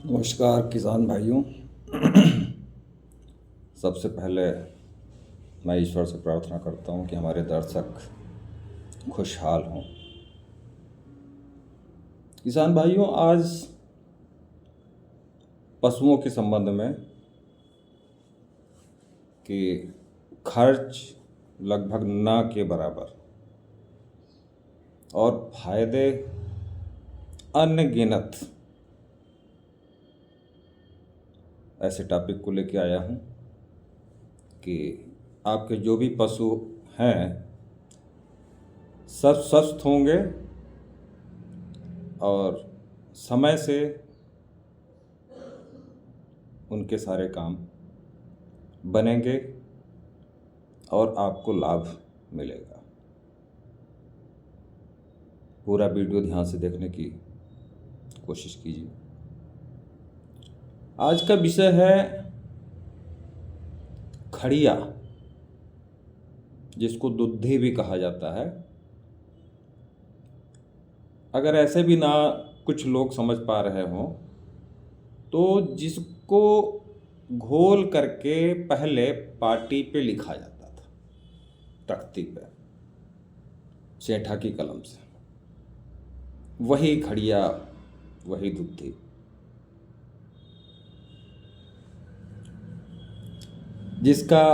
नमस्कार किसान भाइयों। सबसे पहले मैं ईश्वर से प्रार्थना करता हूँ कि हमारे दर्शक खुशहाल हों। किसान भाइयों, आज पशुओं के संबंध में कि खर्च लगभग ना के बराबर और फायदे अनगिनत ऐसे टॉपिक को लेके आया हूँ कि आपके जो भी पशु हैं सब स्वस्थ होंगे और समय से उनके सारे काम बनेंगे और आपको लाभ मिलेगा। पूरा वीडियो ध्यान से देखने की कोशिश कीजिए। आज का विषय है खड़िया, जिसको दुद्धि भी कहा जाता है। अगर ऐसे भी ना कुछ लोग समझ पा रहे हों तो जिसको घोल करके पहले पाटी पे लिखा जाता था, तख्ती पे सेठा की कलम से, वही खड़िया, वही दुद्धि। जिसका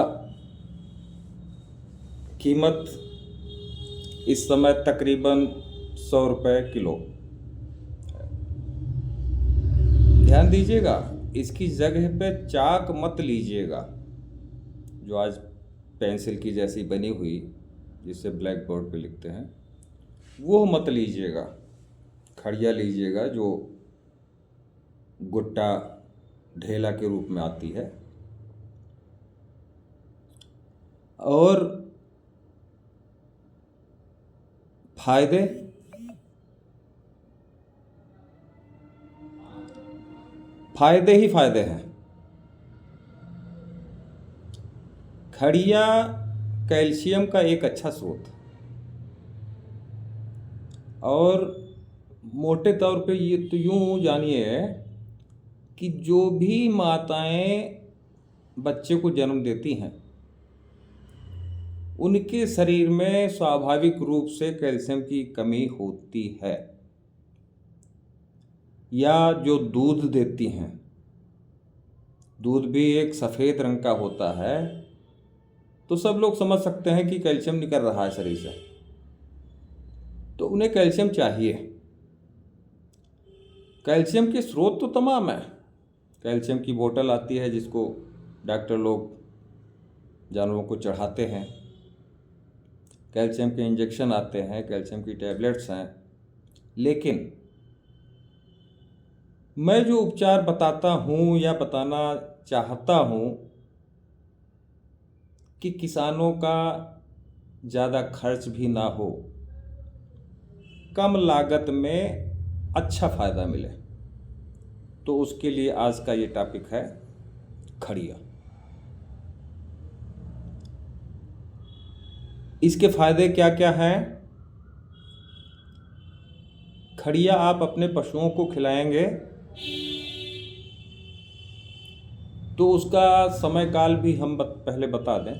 कीमत इस समय तकरीबन 100 रुपये किलो। ध्यान दीजिएगा, इसकी जगह पे चाक मत लीजिएगा, जो आज पेंसिल की जैसी बनी हुई जिससे ब्लैक बोर्ड पे लिखते हैं, वो मत लीजिएगा। खड़िया लीजिएगा जो गुट्टा ढेला के रूप में आती है। और फायदे फायदे ही फायदे हैं। खड़िया कैल्शियम का एक अच्छा स्रोत, और मोटे तौर पे ये तो यूँ जानिए कि जो भी माताएं बच्चे को जन्म देती हैं उनके शरीर में स्वाभाविक रूप से कैल्शियम की कमी होती है, या जो दूध देती हैं, दूध भी एक सफ़ेद रंग का होता है, तो सब लोग समझ सकते हैं कि कैल्शियम निकल रहा है शरीर से, तो उन्हें कैल्शियम चाहिए। कैल्शियम के स्रोत तो तमाम है। कैल्शियम की बोतल आती है जिसको डॉक्टर लोग जानवरों को चढ़ाते हैं, कैल्शियम के इंजेक्शन आते हैं, कैल्शियम की टैबलेट्स हैं। लेकिन मैं जो उपचार बताता हूँ या बताना चाहता हूँ कि किसानों का ज़्यादा खर्च भी ना हो, कम लागत में अच्छा फ़ायदा मिले, तो उसके लिए आज का ये टॉपिक है खड़िया। इसके फ़ायदे क्या क्या हैं? खड़िया आप अपने पशुओं को खिलाएंगे तो उसका समय काल भी हम पहले बता दें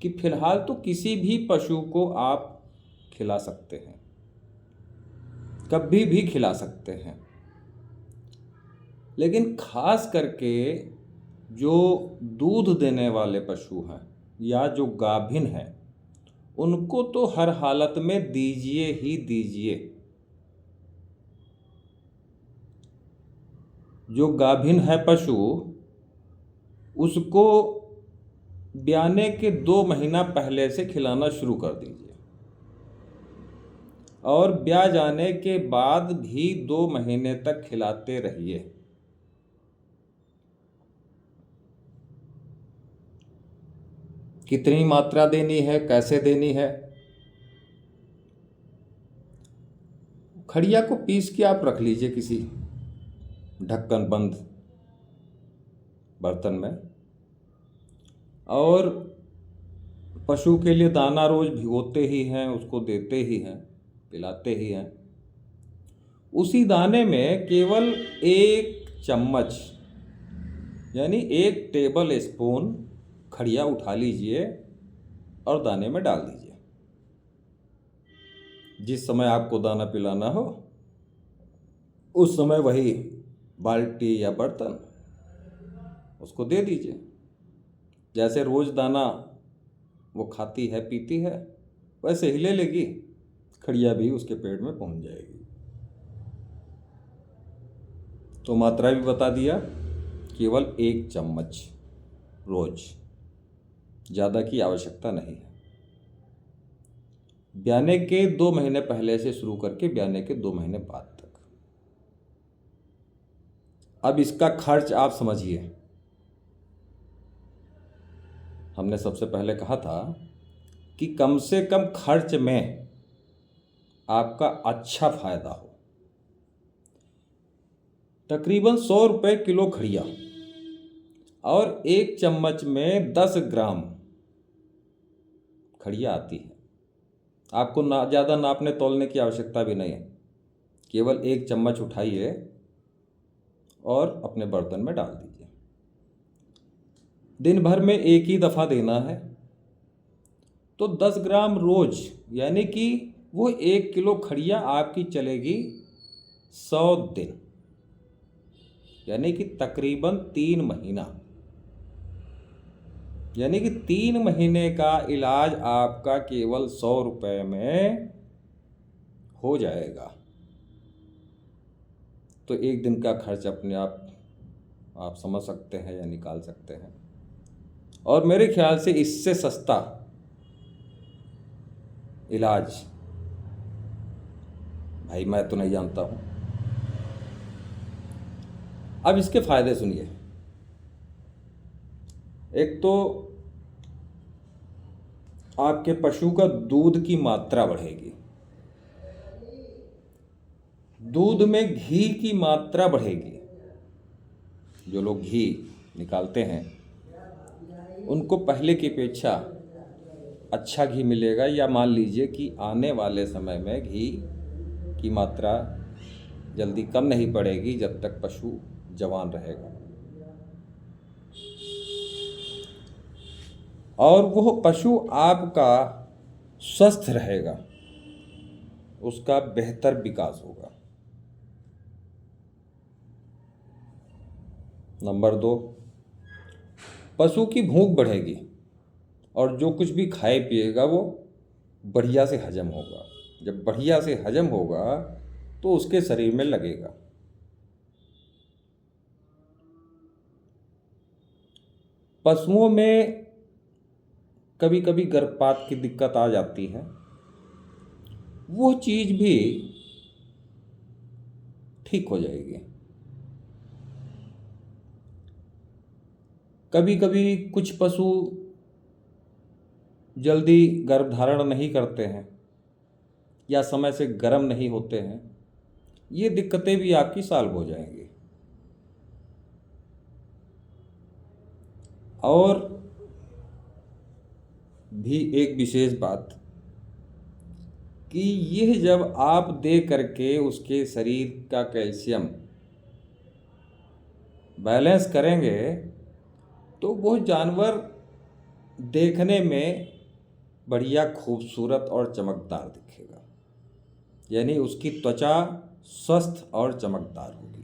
कि फिलहाल तो किसी भी पशु को आप खिला सकते हैं, कभी भी खिला सकते हैं। लेकिन खास करके जो दूध देने वाले पशु हैं या जो गाभिन हैं, उनको तो हर हालत में दीजिए ही दीजिए। जो गाभिन है पशु, उसको ब्याने के 2 महीना पहले से खिलाना शुरू कर दीजिए, और ब्याह जाने के बाद भी 2 महीने तक खिलाते रहिए। कितनी मात्रा देनी है, कैसे देनी है? खड़िया को पीस के आप रख लीजिए किसी ढक्कन बंद बर्तन में, और पशु के लिए दाना रोज भिगोते ही हैं, उसको देते ही हैं, पिलाते ही हैं। उसी दाने में केवल 1 चम्मच यानी 1 टेबल स्पून खड़िया उठा लीजिए और दाने में डाल दीजिए। जिस समय आपको दाना पिलाना हो उस समय वही बाल्टी या बर्तन उसको दे दीजिए। जैसे रोज दाना वो खाती है पीती है वैसे ही ले लेगी, खड़िया भी उसके पेट में पहुंच जाएगी। तो मात्रा भी बता दिया, केवल 1 चम्मच रोज, ज़्यादा की आवश्यकता नहीं है। ब्याने के 2 महीने पहले से शुरू करके ब्याने के 2 महीने बाद तक। अब इसका खर्च आप समझिए। हमने सबसे पहले कहा था कि कम से कम खर्च में आपका अच्छा फायदा हो। तकरीबन 100 रुपये किलो खड़िया और 1 चम्मच में 10 ग्राम खड़िया आती है। आपको ज़्यादा नापने तोलने की आवश्यकता भी नहीं है, केवल 1 चम्मच उठाइए और अपने बर्तन में डाल दीजिए। दिन भर में एक ही दफ़ा देना है तो 10 ग्राम रोज, यानी कि वो 1 किलो खड़िया आपकी चलेगी 100 दिन, यानी कि तकरीबन 3 महीना, यानी कि 3 महीने का इलाज आपका केवल 100 रुपये में हो जाएगा। तो एक दिन का खर्च अपने आप समझ सकते हैं या निकाल सकते हैं। और मेरे ख्याल से इससे सस्ता इलाज भाई मैं तो नहीं जानता हूँ। अब इसके फायदे सुनिए। एक तो आपके पशु का दूध की मात्रा बढ़ेगी, दूध में घी की मात्रा बढ़ेगी। जो लोग घी निकालते हैं उनको पहले की अपेक्षा अच्छा घी मिलेगा, या मान लीजिए कि आने वाले समय में घी की मात्रा जल्दी कम नहीं पड़ेगी जब तक पशु जवान रहेगा। और वह पशु आपका स्वस्थ रहेगा, उसका बेहतर विकास होगा। नंबर 2, पशु की भूख बढ़ेगी और जो कुछ भी खाए पिएगा वो बढ़िया से हजम होगा। जब बढ़िया से हजम होगा तो उसके शरीर में लगेगा। पशुओं में कभी कभी गर्भपात की दिक्कत आ जाती है, वो चीज़ भी ठीक हो जाएगी। कभी कभी कुछ पशु जल्दी गर्भधारण नहीं करते हैं या समय से गर्म नहीं होते हैं, ये दिक्कतें भी आपकी सॉल्व हो जाएंगी। और भी एक विशेष बात कि यह जब आप दे करके उसके शरीर का कैल्शियम बैलेंस करेंगे तो वो जानवर देखने में बढ़िया खूबसूरत और चमकदार दिखेगा, यानी उसकी त्वचा स्वस्थ और चमकदार होगी।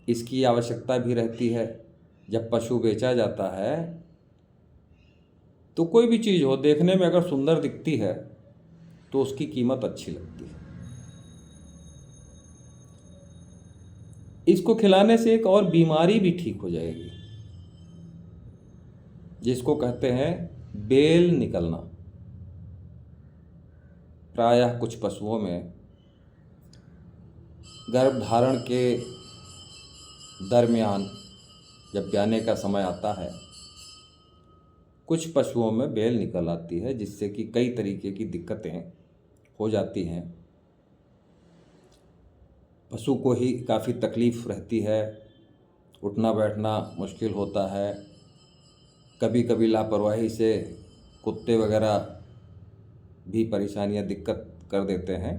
इसकी आवश्यकता भी रहती है। जब पशु बेचा जाता है तो कोई भी चीज़ हो, देखने में अगर सुंदर दिखती है तो उसकी कीमत अच्छी लगती है। इसको खिलाने से एक और बीमारी भी ठीक हो जाएगी, जिसको कहते हैं बेल निकलना। प्रायः कुछ पशुओं में गर्भधारण के दरमियान जब ब्याने का समय आता है, कुछ पशुओं में बेल निकल आती है, जिससे कि कई तरीके की दिक्कतें हो जाती हैं। पशु को ही काफ़ी तकलीफ़ रहती है, उठना बैठना मुश्किल होता है। कभी कभी लापरवाही से कुत्ते वगैरह भी परेशानियां दिक्कत कर देते हैं।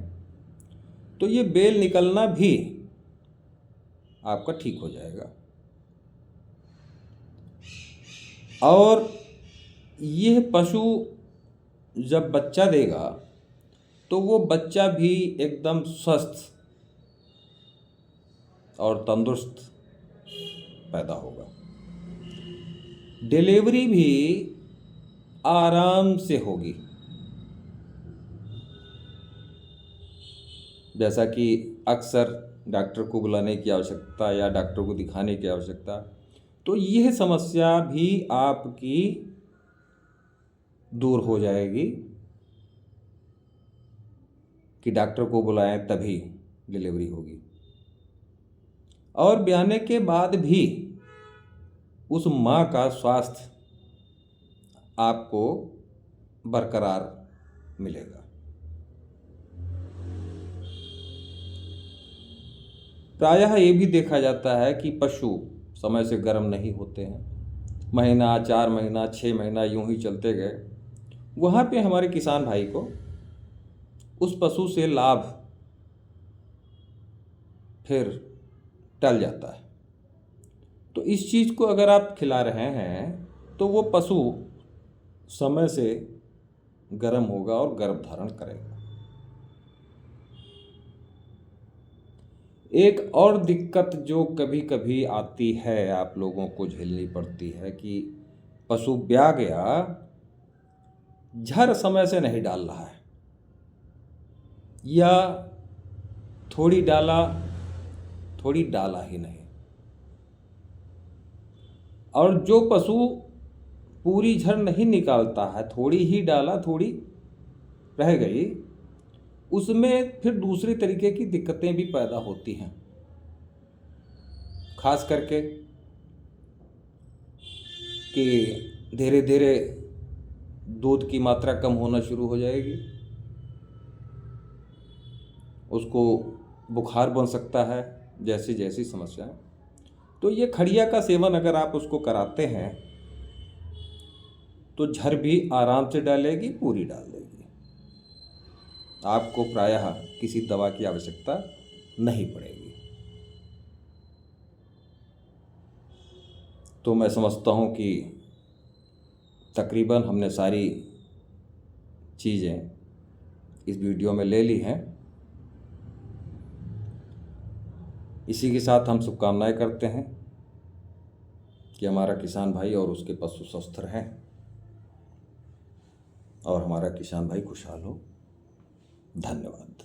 तो ये बेल निकलना भी आपका ठीक हो जाएगा। और यह पशु जब बच्चा देगा तो वो बच्चा भी एकदम स्वस्थ और तंदुरुस्त पैदा होगा। डिलीवरी भी आराम से होगी। जैसा कि अक्सर डॉक्टर को बुलाने की आवश्यकता या डॉक्टर को दिखाने की आवश्यकता, तो यह समस्या भी आपकी दूर हो जाएगी कि डॉक्टर को बुलाएं तभी डिलीवरी होगी। और ब्याने के बाद भी उस माँ का स्वास्थ्य आपको बरकरार मिलेगा। प्रायः ये भी देखा जाता है कि पशु समय से गर्म नहीं होते हैं। महीना, 4 महीना, 6 महीना यूं ही चलते गए। वहाँ पे हमारे किसान भाई को उस पशु से लाभ फिर टल जाता है। तो इस चीज़ को अगर आप खिला रहे हैं तो वो पशु समय से गर्म होगा और गर्भ धारण करेगा। एक और दिक्कत जो कभी कभी आती है, आप लोगों को झेलनी पड़ती है कि पशु ब्याह गया, झर समय से नहीं डाल रहा है, या थोड़ी डाला ही नहीं। और जो पशु पूरी झर नहीं निकालता है, थोड़ी ही डाला, थोड़ी रह गई, उसमें फिर दूसरी तरीके की दिक्कतें भी पैदा होती हैं। खास करके कि धीरे धीरे दूध की मात्रा कम होना शुरू हो जाएगी, उसको बुखार बन सकता है, जैसी जैसी समस्याएं। तो ये खड़िया का सेवन अगर आप उसको कराते हैं तो झर भी आराम से डालेगी, पूरी डाल देगी। आपको प्रायः किसी दवा की आवश्यकता नहीं पड़ेगी। तो मैं समझता हूँ कि तकरीबन हमने सारी चीज़ें इस वीडियो में ले ली हैं। इसी के साथ हम शुभकामनाएं करते हैं कि हमारा किसान भाई और उसके पशु स्वस्थ रहें और हमारा किसान भाई खुशहाल हो। धन्यवाद।